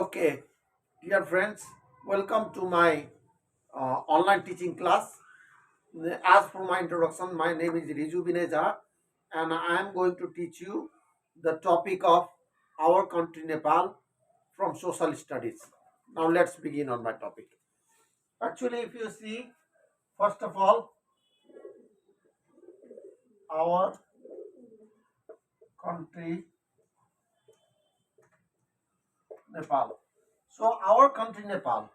Okay, dear friends, welcome to my online teaching class. As for my introduction, my name is Riju and I am going to teach you the topic of our country Nepal from social studies. Now let's begin on my topic. Actually, if you see, first of all, our country Nepal. So our country Nepal.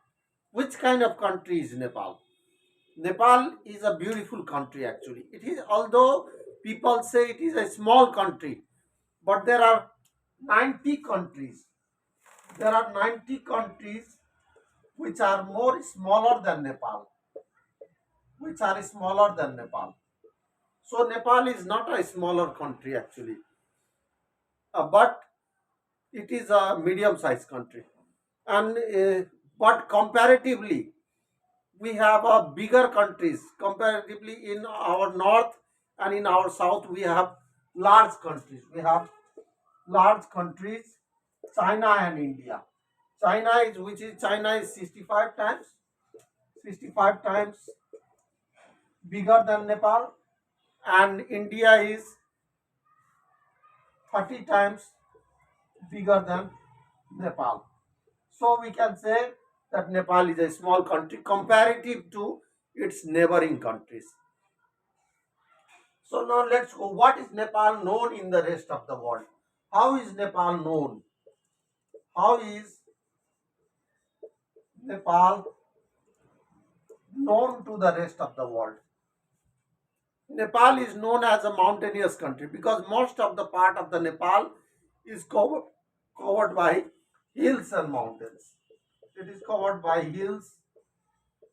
Which kind of country is Nepal? Nepal is a beautiful country actually. It is, although people say it is a small country, but there are 90 countries. There are 90 countries which are more smaller than Nepal, which are smaller than Nepal. So Nepal is not a smaller country actually, but it is a medium-sized country. And but comparatively, we have a bigger countries comparatively in our north and in our south. We have large countries. We have large countries, China and India. China is 65 times bigger than Nepal, and India is 30 times bigger than Nepal. So we can say that Nepal is a small country comparative to its neighboring countries. So now let's go. What is Nepal known in the rest of the world? How is Nepal known? How is Nepal known to the rest of the world? Nepal is known as a mountainous country because most of the part of the Nepal is covered by hills and mountains. It is covered by hills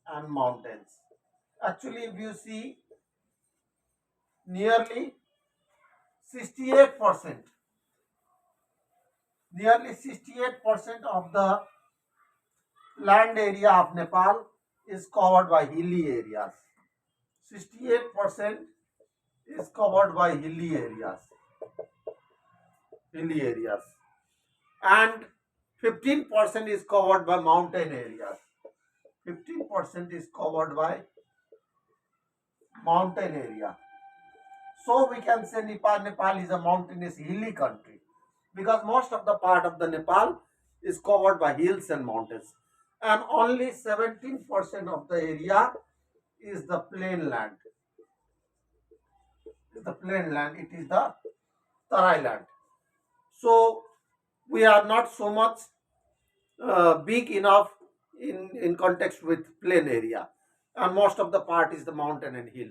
and mountains. Actually, if you see, nearly 68%, nearly 68% of the land area of Nepal is covered by hilly areas. 68% is covered by hilly areas, and 15% is covered by mountain areas. 15% is covered by mountain area. So we can say Nepal is a mountainous hilly country because most of the part of the Nepal is covered by hills and mountains, and only 17% of the area is the plain land. It is the Tarai land. So we are not so much big enough in context with plain area, and most of the part is the mountain and hill.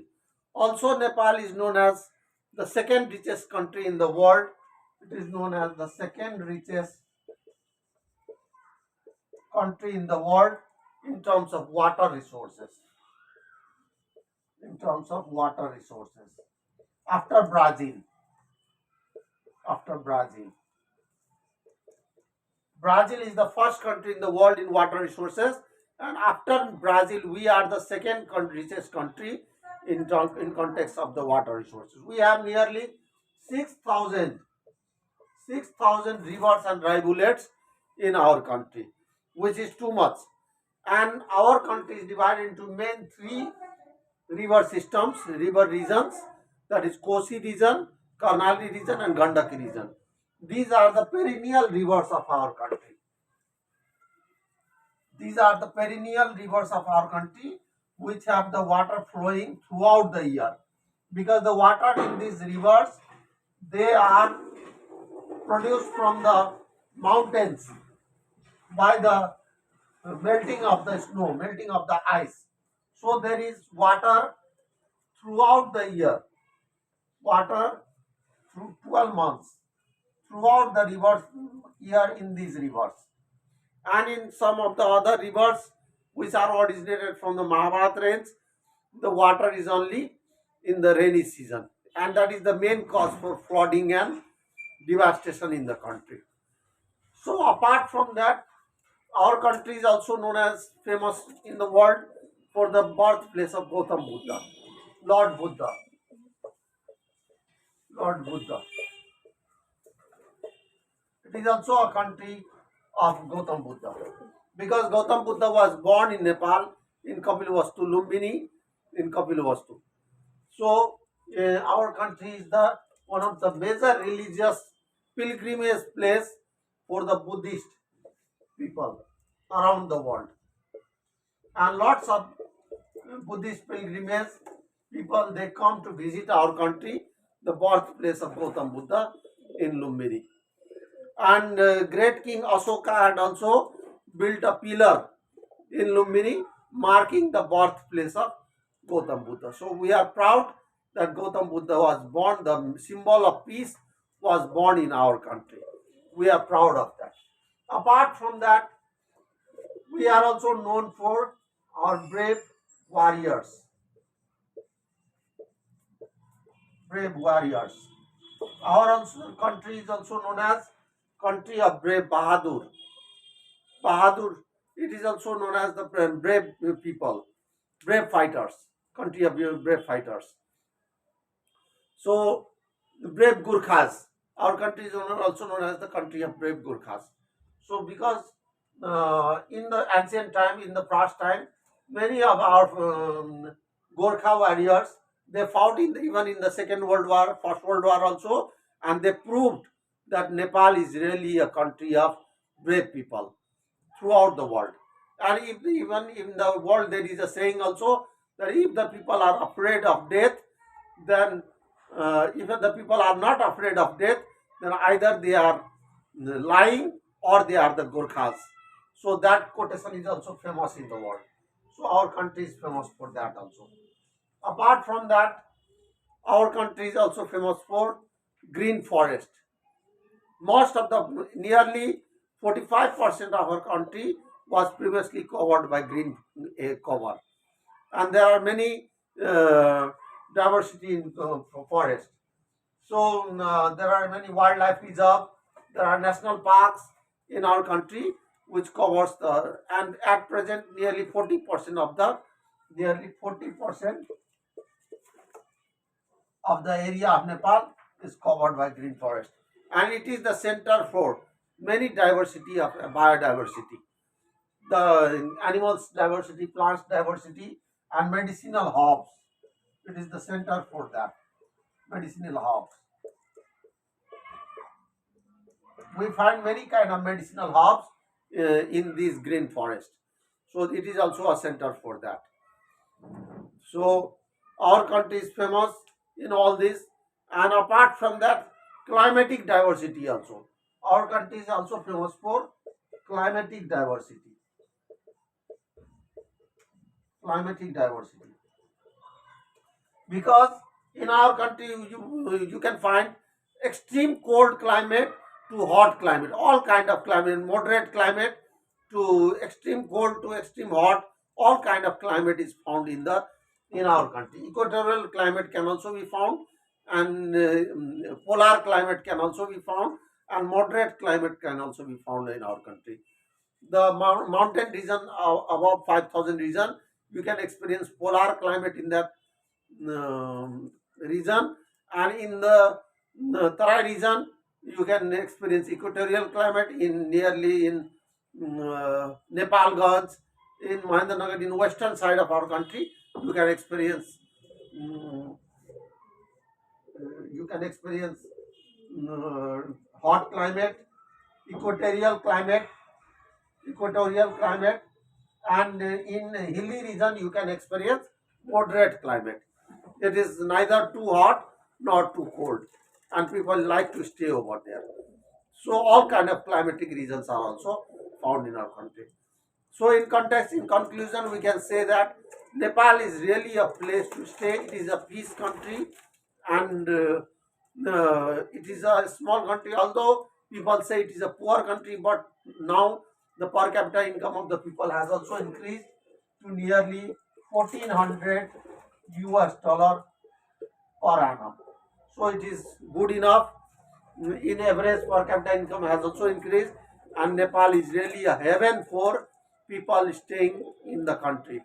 Also, Nepal is known as the second richest country in the world. It is known as the second richest country in the world in terms of water resources. In terms of water resources, after Brazil, after Brazil. Brazil is the first country in the world in water resources, and after Brazil, we are the second richest country in context of the water resources. We have nearly 6,000 rivers and rivulets in our country, which is too much. And our country is divided into main three river systems, river regions, that is Kosi region, Karnali region, and Gandaki region. These are the perennial rivers of our country. These are the perennial rivers of our country which have the water flowing throughout the year. Because the water in these rivers, they are produced from the mountains by the melting of the snow, melting of the ice. So there is water throughout the year, water through 12 months, throughout the rivers year in these rivers. And in some of the other rivers which are originated from the Mahabharat range, the water is only in the rainy season, and that is the main cause for flooding and devastation in the country. So apart from that, our country is also known as famous in the world for the birthplace of Gautam Buddha, Lord Buddha. Lord Buddha. It is also a country of Gautam Buddha. Because Gautam Buddha was born in Nepal, in Kapilavastu, Lumbini, in Kapilavastu. So our country is the one of the major religious pilgrimage place for the Buddhist people around the world, and lots of Buddhist pilgrimage people they come to visit our country, the birthplace of Gautam Buddha in Lumbini. And great King Ashoka had also built a pillar in Lumbini marking the birthplace of Gautam Buddha. So we are proud that Gautam Buddha was born, the symbol of peace was born in our country. We are proud of that. Apart from that, we are also known for our brave warriors. Brave warriors. Our country is also known as country of brave Bahadur. Bahadur, it is also known as the brave people, brave fighters, country of brave fighters. So, the brave Gurkhas, our country is also known as the country of brave Gurkhas. So, because in the ancient time, in the past time, many of our Gorkha warriors they fought even in the Second World War, First World War also, and they proved that Nepal is really a country of brave people throughout the world. And if even in the world there is a saying also that if the people are afraid of death, then if the people are not afraid of death, then either they are lying or they are the Gurkhas. So that quotation is also famous in the world. So our country is famous for that also. Apart from that, our country is also famous for green forest. Most of the nearly 45% of our country was previously covered by green cover, and there are many diversity in forest. So there are many wildlife reserves. There are national parks in our country which covers the and at present nearly 40% of the area of Nepal is covered by green forest, and it is the center for many diversity of biodiversity, the animals diversity, plants diversity, and medicinal herbs. It is the center for that medicinal herbs. We find many kind of medicinal herbs in this green forest. So it is also a center for that. So our country is famous in all this, and apart from that, climatic diversity also. Our country is also famous for climatic diversity. Climatic diversity. Because in our country you can find extreme cold climate to hot climate, all kind of climate, moderate climate to extreme cold to extreme hot, all kind of climate is found in our country. Equatorial climate can also be found, and polar climate can also be found, and moderate climate can also be found in our country. The mountain region above 5,000 region, you can experience polar climate in that region, and in the Tarai region you can experience equatorial climate in nearly in Nepal Ganj, in Mahendranagar, in western side of our country you can experience um, you can experience hot climate, equatorial climate, equatorial climate, and in hilly region you can experience moderate climate. It is neither too hot nor too cold, and people like to stay over there. So all kind of climatic regions are also found in our country. So in context, in conclusion, we can say that Nepal is really a place to stay. It is a peace country, and it is a small country. Although people say it is a poor country, but now the per capita income of the people has also increased to nearly 1400 US dollar per annum. So it is good enough. In average, per capita income has also increased, and Nepal is really a haven for people staying in the country.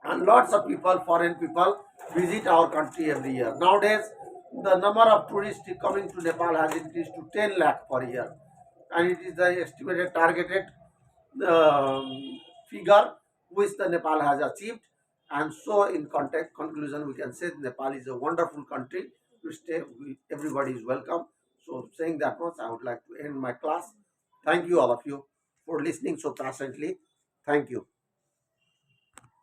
And lots of people, foreign people, visit our country every year. Nowadays, the number of tourists coming to Nepal has increased to 10 lakh per year. and it is the estimated targeted figure which the Nepal has achieved. And so, in context conclusion, we can say Nepal is a wonderful country to stay. Everybody is welcome. So, saying that much, I would like to end my class. Thank you, all of you, for listening so patiently. Thank you.